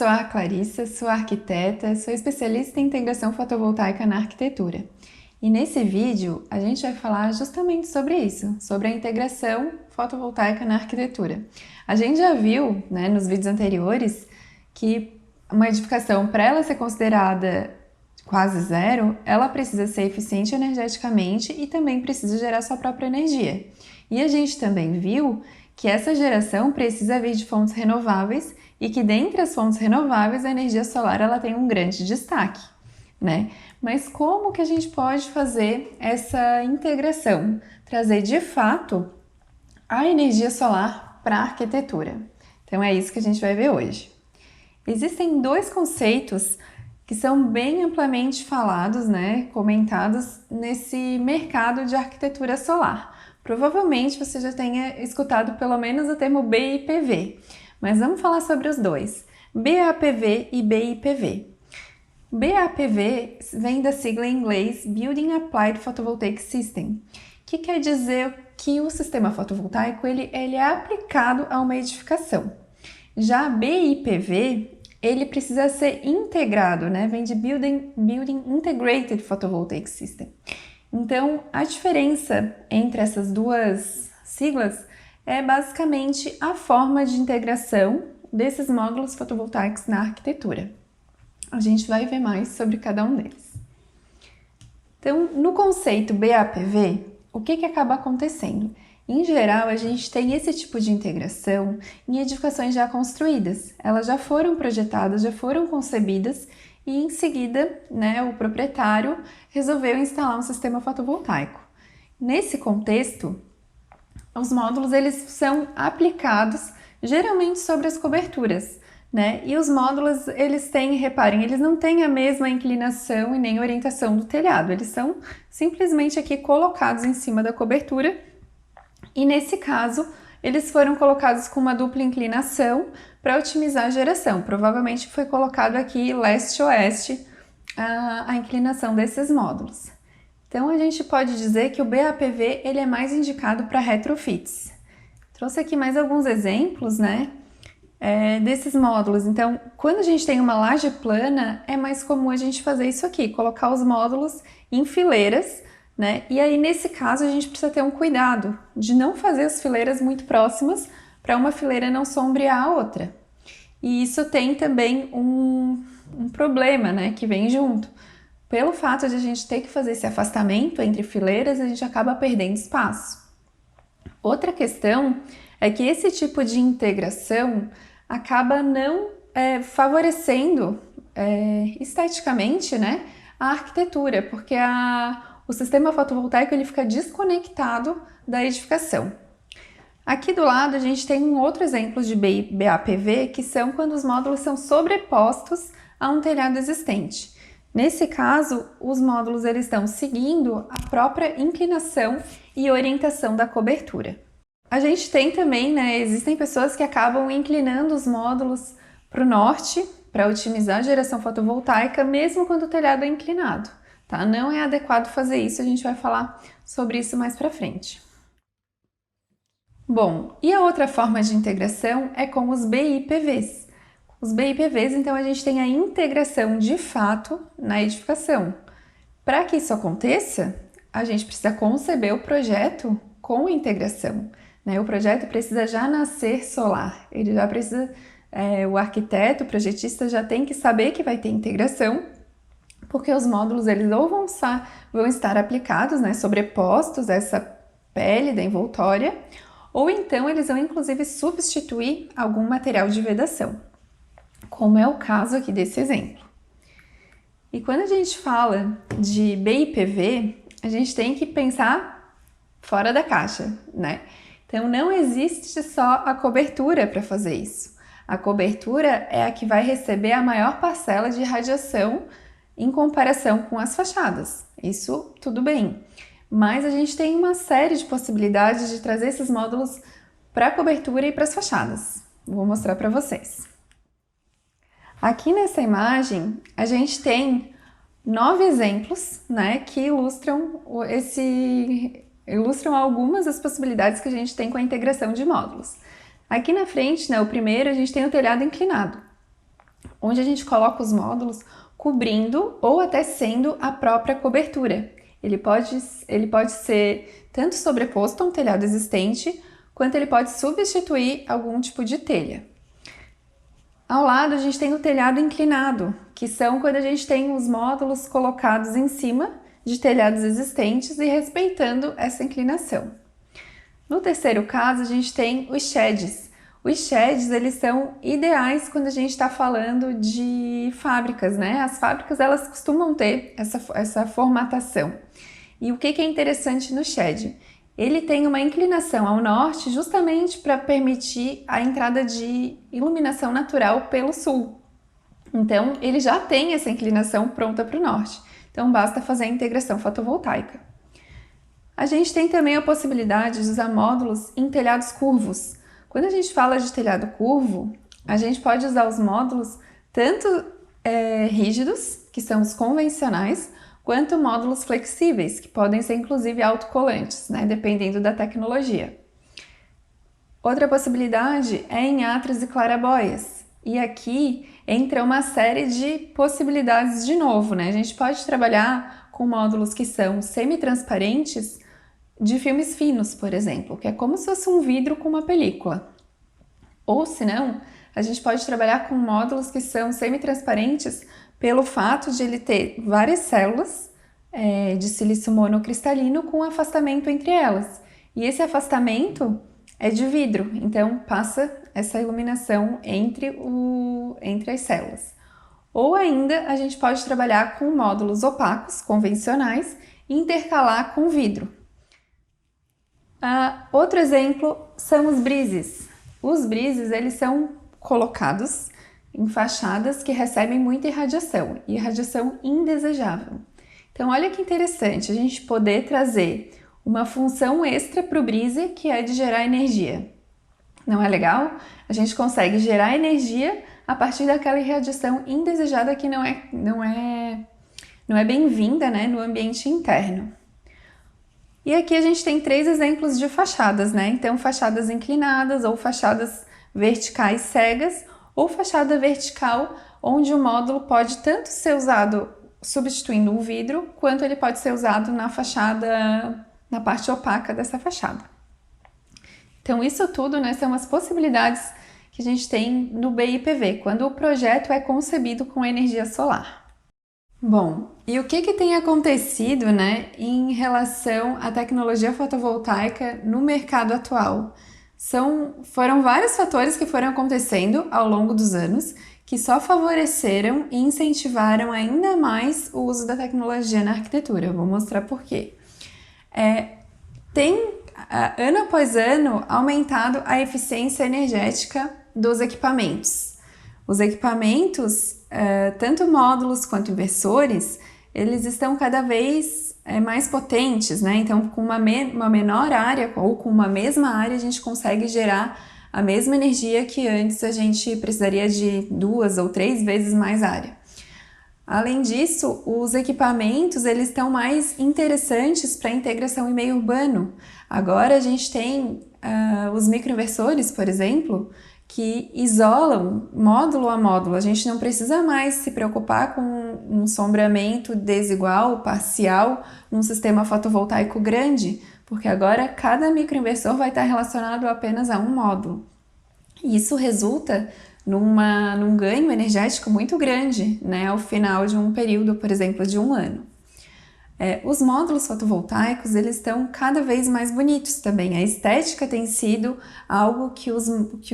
sou a Clarissa, sou arquiteta, sou especialista em integração fotovoltaica na arquitetura. E nesse vídeo a gente vai falar justamente sobre isso, sobre a integração fotovoltaica na arquitetura. A gente já viu, né, nos vídeos anteriores que uma edificação, para ela ser considerada quase zero, ela precisa ser eficiente energeticamente e também precisa gerar sua própria energia. E a gente também viu que essa geração precisa vir de fontes renováveis e que dentre as fontes renováveis a energia solar ela tem um grande destaque, né? Mas como que a gente pode fazer essa integração? Trazer de fato a energia solar para a arquitetura. Então é isso que a gente vai ver hoje. Existem dois conceitos que são bem amplamente falados, né, comentados nesse mercado de arquitetura solar. Provavelmente você já tenha escutado pelo menos o termo BIPV, mas vamos falar sobre os dois, BAPV e BIPV. BAPV vem da sigla em inglês Building Applied Photovoltaic System, que quer dizer que o sistema fotovoltaico ele é aplicado a uma edificação. Já BIPV, ele precisa ser integrado, né? Vem de Building Integrated Photovoltaic System. Então, a diferença entre essas duas siglas é basicamente a forma de integração desses módulos fotovoltaicos na arquitetura. A gente vai ver mais sobre cada um deles. Então, no conceito BAPV, o que acaba acontecendo? Em geral, a gente tem esse tipo de integração em edificações já construídas. Elas já foram projetadas, já foram concebidas e em seguida, né, o proprietário resolveu instalar um sistema fotovoltaico. Nesse contexto, os módulos eles são aplicados geralmente sobre as coberturas, né? E os módulos eles têm, reparem, eles não têm a mesma inclinação e nem orientação do telhado. Eles são simplesmente aqui colocados em cima da cobertura. E nesse caso, eles foram colocados com uma dupla inclinação para otimizar a geração. Provavelmente foi colocado aqui leste-oeste a inclinação desses módulos. Então, a gente pode dizer que o BAPV ele é mais indicado para retrofits. Trouxe aqui mais alguns exemplos, né, desses módulos. Então, quando a gente tem uma laje plana, é mais comum a gente fazer isso aqui, colocar os módulos em fileiras, né? E aí, nesse caso, a gente precisa ter um cuidado de não fazer as fileiras muito próximas para uma fileira não sombrear a outra. E isso tem também um problema, né, que vem junto. Pelo fato de a gente ter que fazer esse afastamento entre fileiras, a gente acaba perdendo espaço. Outra questão é que esse tipo de integração acaba não favorecendo esteticamente, né, a arquitetura, porque o sistema fotovoltaico ele fica desconectado da edificação. Aqui do lado a gente tem um outro exemplo de BAPV, que são quando os módulos são sobrepostos a um telhado existente. Nesse caso, os módulos eles estão seguindo a própria inclinação e orientação da cobertura. A gente tem também, né, existem pessoas que acabam inclinando os módulos para o norte para otimizar a geração fotovoltaica, mesmo quando o telhado é inclinado. Tá? Não é adequado fazer isso, a gente vai falar sobre isso mais para frente. Bom, e a outra forma de integração é com os BIPVs. Os BIPVs, então, a gente tem a integração de fato na edificação. Para que isso aconteça, a gente precisa conceber o projeto com integração, né? O projeto precisa já nascer solar, ele já precisa, o arquiteto, o projetista já tem que saber que vai ter integração, porque os módulos eles ou vão estar aplicados, né, sobrepostos a essa pele da envoltória, ou então eles vão inclusive substituir algum material de vedação, como é o caso aqui desse exemplo. E quando a gente fala de BIPV, a gente tem que pensar fora da caixa, né? Então não existe só a cobertura para fazer isso. A cobertura é a que vai receber a maior parcela de radiação em comparação com as fachadas. Isso tudo bem. Mas a gente tem uma série de possibilidades de trazer esses módulos para a cobertura e para as fachadas. Vou mostrar para vocês. Aqui nessa imagem, a gente tem 9 exemplos, né, que ilustram algumas das possibilidades que a gente tem com a integração de módulos. Aqui na frente, né, o primeiro, a gente tem o telhado inclinado. onde a gente coloca os módulos cobrindo ou até sendo a própria cobertura. Ele pode ser tanto sobreposto a um telhado existente, quanto ele pode substituir algum tipo de telha. Ao lado a gente tem o telhado inclinado, que são quando a gente tem os módulos colocados em cima de telhados existentes e respeitando essa inclinação. No terceiro caso, a gente tem os sheds. Os sheds, eles são ideais quando a gente está falando de fábricas, né? As fábricas, elas costumam ter essa formatação. E o que é interessante no shed? Ele tem uma inclinação ao norte justamente para permitir a entrada de iluminação natural pelo sul. Então, ele já tem essa inclinação pronta para o norte. Então, basta fazer a integração fotovoltaica. A gente tem também a possibilidade de usar módulos em telhados curvos. Quando a gente fala de telhado curvo, a gente pode usar os módulos tanto rígidos, que são os convencionais, quanto módulos flexíveis, que podem ser inclusive autocolantes, né, dependendo da tecnologia. Outra possibilidade é em atras e clarabóias. E aqui entra uma série de possibilidades de novo, né? A gente pode trabalhar com módulos que são semi-transparentes de filmes finos, por exemplo, que é como se fosse um vidro com uma película. Ou, se não, a gente pode trabalhar com módulos que são semi-transparentes pelo fato de ele ter várias células de silício monocristalino com afastamento entre elas. E esse afastamento é de vidro, então passa essa iluminação entre as células. Ou ainda, a gente pode trabalhar com módulos opacos, convencionais, e intercalar com vidro. Outro exemplo são os brises. Os brises, eles são colocados em fachadas que recebem muita irradiação, e irradiação indesejável. Então, olha que interessante a gente poder trazer uma função extra para o brise, que é de gerar energia. Não é legal? A gente consegue gerar energia a partir daquela irradiação indesejada que não é bem-vinda, né, no ambiente interno. E aqui a gente tem 3 exemplos de fachadas, né? Então, fachadas inclinadas ou fachadas verticais cegas, ou fachada vertical, onde o módulo pode tanto ser usado substituindo um vidro, quanto ele pode ser usado na fachada, na parte opaca dessa fachada. Então, isso tudo, né, são as possibilidades que a gente tem no BIPV, quando o projeto é concebido com energia solar. Bom, e o que tem acontecido, né, em relação à tecnologia fotovoltaica no mercado atual? Foram vários fatores que foram acontecendo ao longo dos anos que só favoreceram e incentivaram ainda mais o uso da tecnologia na arquitetura. Eu vou mostrar por quê. Tem, ano após ano, aumentado a eficiência energética dos equipamentos. Os equipamentos, tanto módulos quanto inversores, eles estão cada vez mais potentes, né? Então, com uma menor área ou com uma mesma área, a gente consegue gerar a mesma energia que antes a gente precisaria de 2 ou 3 vezes mais área. Além disso, os equipamentos eles estão mais interessantes para a integração em meio urbano. Agora a gente tem os microinversores, por exemplo, que isolam módulo a módulo. A gente não precisa mais se preocupar com um sombreamento desigual, parcial, num sistema fotovoltaico grande, porque agora cada microinversor vai estar relacionado apenas a um módulo. E isso resulta num ganho energético muito grande, né, ao final de um período, por exemplo, de um ano. Os módulos fotovoltaicos, eles estão cada vez mais bonitos também. A estética tem sido algo que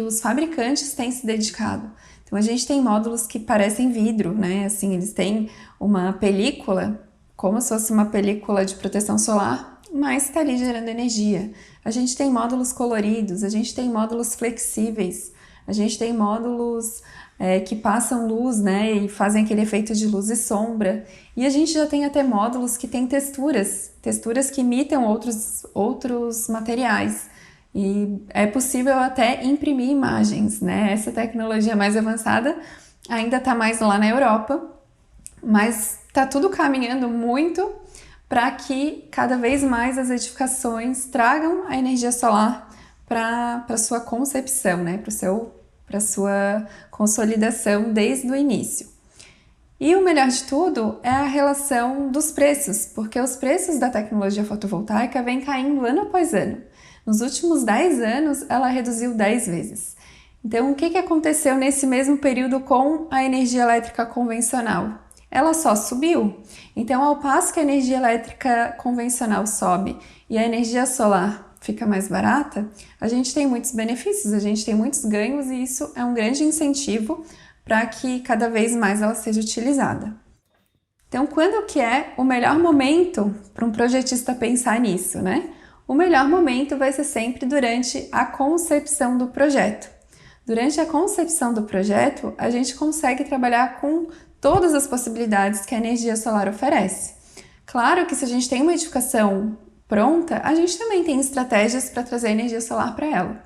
os fabricantes têm se dedicado. Então, a gente tem módulos que parecem vidro, né? Assim, eles têm uma película, como se fosse uma película de proteção solar, mas está ali gerando energia. A gente tem módulos coloridos, a gente tem módulos flexíveis, a gente tem módulos que passam luz, né, e fazem aquele efeito de luz e sombra. E a gente já tem até módulos que têm texturas que imitam outros materiais. E é possível até imprimir imagens, né? Essa tecnologia mais avançada ainda está mais lá na Europa, mas está tudo caminhando muito para que cada vez mais as edificações tragam a energia solar para a sua concepção, né, para o seu para sua consolidação desde o início. E o melhor de tudo é a relação dos preços, porque os preços da tecnologia fotovoltaica vêm caindo ano após ano. Nos últimos 10 anos, ela reduziu 10 vezes. Então, o que aconteceu nesse mesmo período com a energia elétrica convencional? Ela só subiu. Então, ao passo que a energia elétrica convencional sobe e a energia solar fica mais barata, a gente tem muitos benefícios, a gente tem muitos ganhos e isso é um grande incentivo para que cada vez mais ela seja utilizada. Então, quando que é o melhor momento para um projetista pensar nisso, né? O melhor momento vai ser sempre durante a concepção do projeto. Durante a concepção do projeto, a gente consegue trabalhar com todas as possibilidades que a energia solar oferece. Claro que se a gente tem uma edificação pronta, a gente também tem estratégias para trazer energia solar para ela.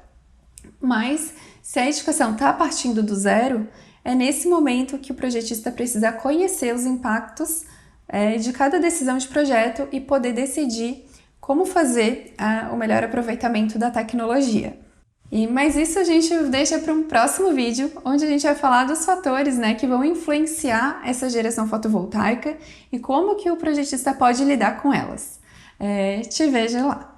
Mas se a edificação está partindo do zero, é nesse momento que o projetista precisa conhecer os impactos de cada decisão de projeto e poder decidir como fazer o melhor aproveitamento da tecnologia. Mas isso a gente deixa para um próximo vídeo, onde a gente vai falar dos fatores, que vão influenciar essa geração fotovoltaica e como que o projetista pode lidar com elas. Te vejo lá!